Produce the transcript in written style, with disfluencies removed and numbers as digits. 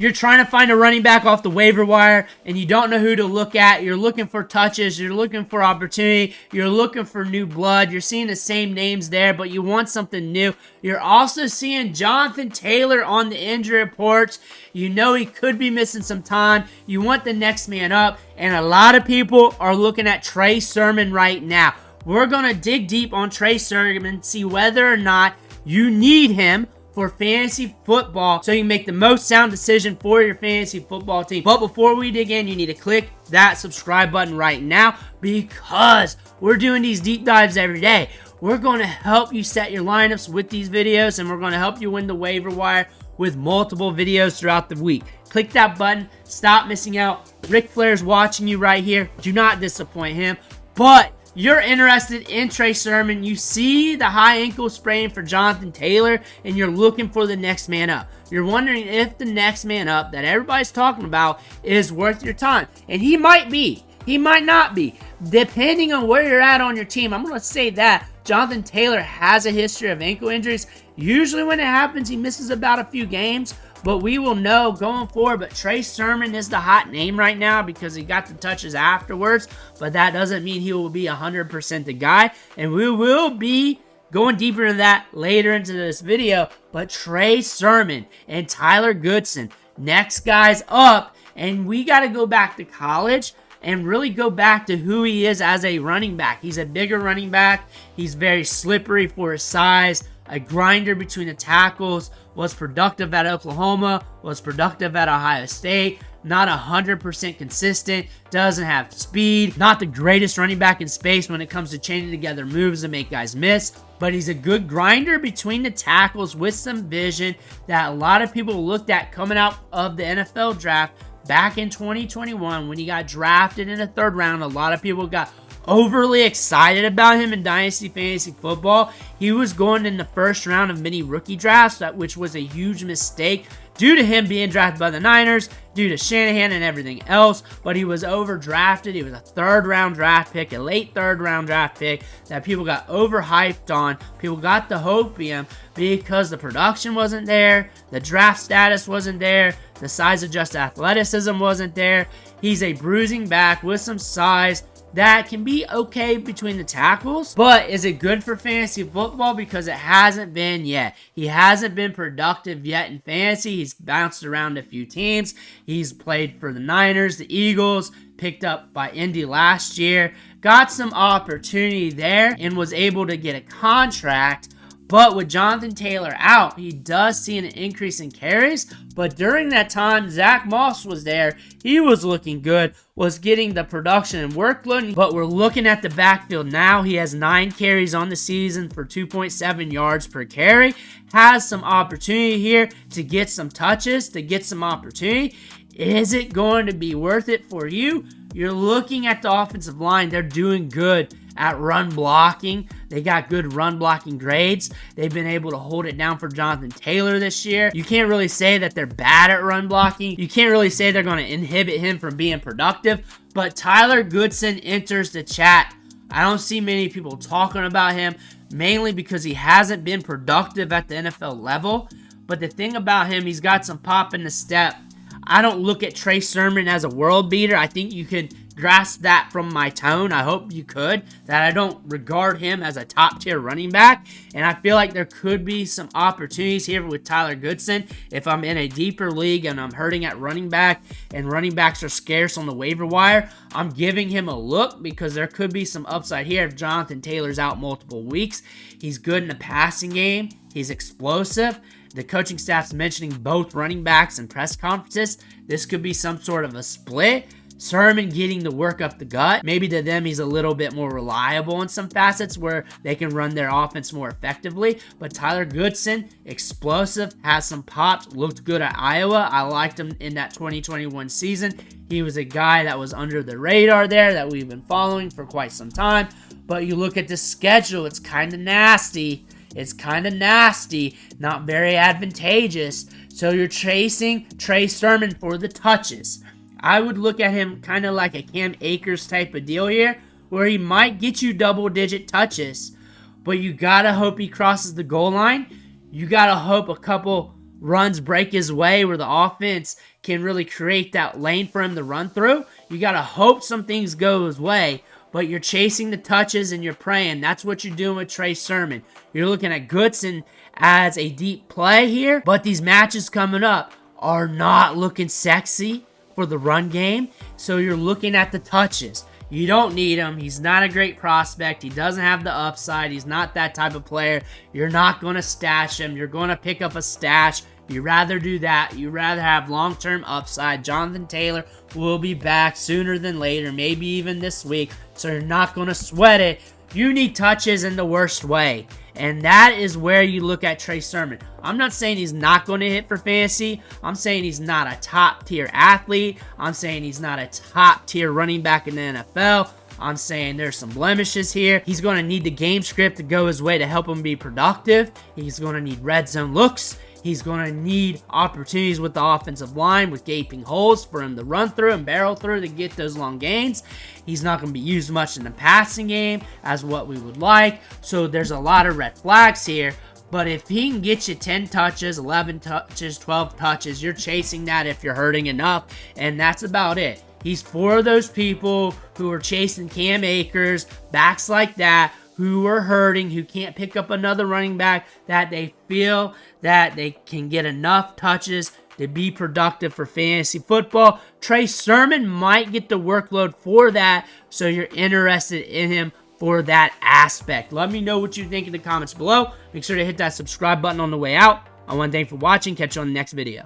You're trying to find a running back off the waiver wire and you don't know who to look at. You're looking for touches. You're looking for opportunity. You're looking for new blood. You're seeing the same names there, but you want something new. You're also seeing Jonathan Taylor on the injury reports. You know he could be missing some time. You want the next man up, and a lot of people are looking at Trey Sermon right now. We're going to dig deep on Trey Sermon, see whether or not you need him for fantasy football so you can make the most sound decision for your fantasy football team. But before we dig in, you need to click that subscribe button right now because we're doing these deep dives every day. We're going to help you set your lineups with these videos, and we're going to help you win the waiver wire with multiple videos throughout the week. Click that button. Stop missing out. Ric Flair's watching you right here. Do not disappoint him. But you're interested in Trey Sermon, you see the high ankle sprain for Jonathan Taylor, and you're looking for the next man up. You're wondering if the next man up that everybody's talking about is worth your time. And he might be. He might not be. Depending on where you're at on your team, I'm going to say that Jonathan Taylor has a history of ankle injuries. Usually when it happens, he misses about a few games. But we will know going forward. But Trey Sermon is the hot name right now because he got the touches afterwards. But that doesn't mean he will be 100% the guy. And we will be going deeper into that later into this video. But Trey Sermon and Tyler Goodson, next guys up. And we got to go back to college and really go back to who he is as a running back. He's a bigger running back. He's very slippery for his size. A grinder between the tackles, was productive at Oklahoma, was productive at Ohio State, not 100% consistent, doesn't have speed, not the greatest running back in space when it comes to chaining together moves to make guys miss, but he's a good grinder between the tackles with some vision that a lot of people looked at coming out of the NFL draft back in 2021 when he got drafted in the 3rd round. A lot of people got overly excited about him in Dynasty Fantasy Football. He was going in the 1st round of many rookie drafts, which was a huge mistake due to him being drafted by the Niners, due to Shanahan and everything else, but he was overdrafted. He was a 3rd round draft pick, a late 3rd round draft pick that people got overhyped on. People got the hopium because the production wasn't there, the draft status wasn't there, the size adjusted athleticism wasn't there. He's a bruising back with some size that can be okay between the tackles, but is it good for fantasy football? Because it hasn't been yet. He hasn't been productive yet in fantasy. He's bounced around a few teams. He's played for the Niners, the Eagles, picked up by Indy last year, got some opportunity there, and was able to get a contract. But with Jonathan Taylor out, he does see an increase in carries. But during that time, Zach Moss was there. He was looking good, was getting the production and workload. But we're looking at the backfield now. He has 9 carries on the season for 2.7 yards per carry. Has some opportunity here to get some touches, to get some opportunity. Is it going to be worth it for you? You're looking at the offensive line. They're doing good at run blocking. They got good run blocking grades. They've been able to hold it down for Jonathan Taylor this year. You can't really say that they're bad at run blocking. You can't really say they're going to inhibit him from being productive. But Tyler Goodson enters the chat. I don't see many people talking about him, mainly because he hasn't been productive at the NFL level. But the thing about him, he's got some pop in the step. I don't look at Trey Sermon as a world beater. I think you could grasp that from my tone. I hope you could. That I don't regard him as a top tier running back. And I feel like there could be some opportunities here with Tyler Goodson. If I'm in a deeper league and I'm hurting at running back and running backs are scarce on the waiver wire, I'm giving him a look because there could be some upside here if Jonathan Taylor's out multiple weeks. He's good in the passing game. He's explosive. The coaching staff's mentioning both running backs in press conferences. This could be some sort of a split. Sermon getting the work up the gut. Maybe to them, he's a little bit more reliable in some facets where they can run their offense more effectively. But Tyler Goodson, explosive, has some pops, looked good at Iowa. I liked him in that 2021 season. He was a guy that was under the radar there that we've been following for quite some time. But you look at the schedule, it's kind of nasty. It's kind of nasty, not very advantageous. So you're chasing Trey Sermon for the touches. I would look at him kind of like a Cam Akers type of deal here, where he might get you double-digit touches, but you gotta hope he crosses the goal line. You gotta hope a couple runs break his way where the offense can really create that lane for him to run through. You got to hope some things go his way, but you're chasing the touches and you're praying. That's what you're doing with Trey Sermon. You're looking at Goodson as a deep play here, but these matches coming up are not looking sexy for the run game, so you're looking at the touches. You don't need him. He's not a great prospect. He doesn't have the upside. He's not that type of player. You're not going to stash him. You're going to pick up a stash. You'd rather do that. You'd rather have long-term upside. Jonathan Taylor will be back sooner than later, maybe even this week, so you're not going to sweat it. You need touches in the worst way, and that is where you look at Trey Sermon. I'm not saying he's not going to hit for fantasy. I'm saying he's not a top-tier athlete. I'm saying he's not a top-tier running back in the NFL. I'm saying there's some blemishes here. He's going to need the game script to go his way to help him be productive. He's going to need red zone looks. He's going to need opportunities with the offensive line with gaping holes for him to run through and barrel through to get those long gains. He's not going to be used much in the passing game as what we would like. So there's a lot of red flags here. But if he can get you 10 touches, 11 touches, 12 touches, you're chasing that if you're hurting enough. And that's about it. He's for those people who are chasing Cam Akers, backs like that, who are hurting, who can't pick up another running back, that they feel that they can get enough touches to be productive for fantasy football. Trey Sermon might get the workload for that, so you're interested in him for that aspect. Let me know what you think in the comments below. Make sure to hit that subscribe button on the way out. I want to thank you for watching. Catch you on the next video.